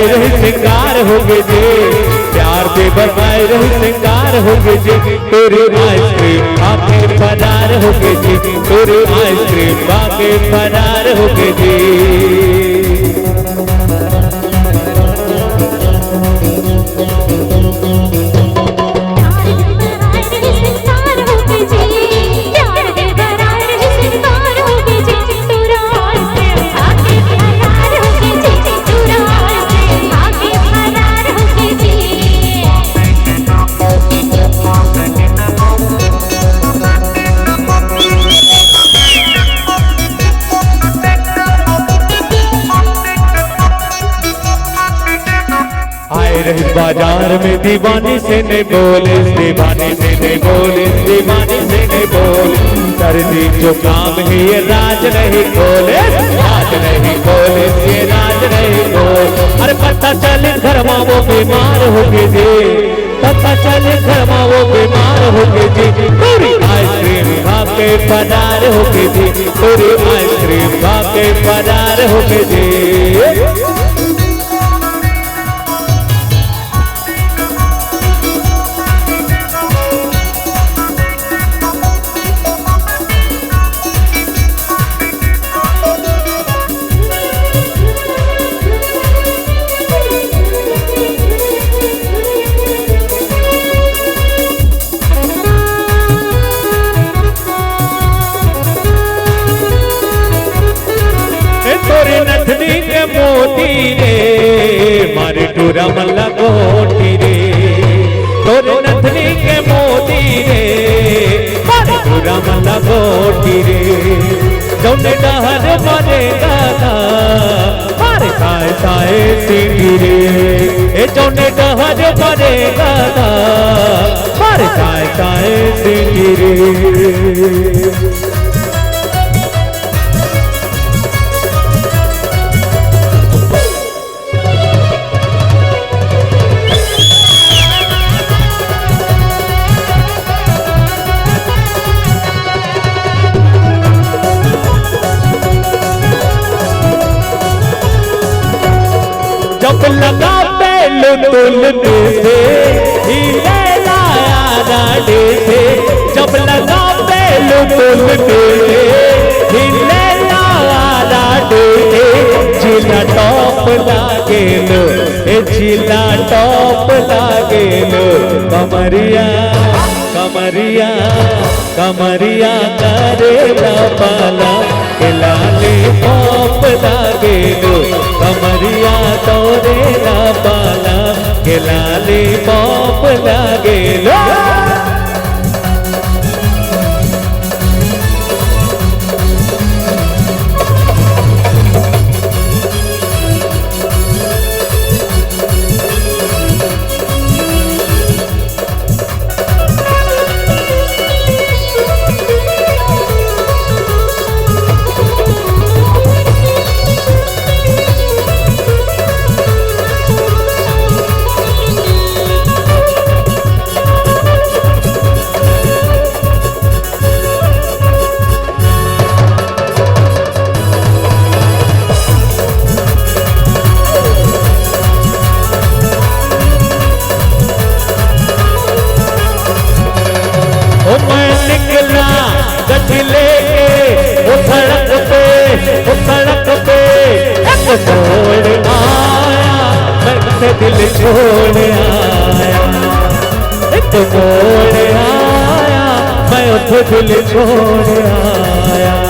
रही सिंगार हो गए जे प्यार दे बरमाए रही सिंगार हो गए जे तोरे आइसक्रीम खाके फरार हो गए जे तोरे आइसक्रीम खाके फरार हो गए जे रही बाजार में दीवानी से नहीं बोले दीवानी से नहीं बोले दीवानी से नहीं बोले सर्दी जो काम है ये राज नहीं खोले राज नहीं खोले ये राज नहीं खोले अरे पता चले घर माँ वो बीमार हो गए जी पता चले घर माँ वो बीमार हो गए जी पूरी आइसक्रीम खा के फरार हो गए जी पूरी आइसक्रीम खा के फरार हो गए जी नथनी के मोती रे मारे टूरा मल्ला गोटी रे तोरे नथनी के मोती रे मारे टूरा मल्ला गोटी रे जौने डहर मरेगा था मारे खाए खाए सीढ़ी रे ए जौने डहर मरेगा था मारे खाए खाए सीढ़ी रे जब लगा पहलू तुलने से हिले लाया राडे से जब लगा पहलू तुलने से हिले लाया राडे से जिला टॉप लागे लो जिला टॉप लागे लो कमरिया कमरिया कमरिया करे पाला लाले पॉप लागे लो कमरिया तोरे ना पाला के लाले पॉप लागे लो छोड़ आया मैं दिल छोड़ आया एक मोड़ आया मैं दिल छोड़ आया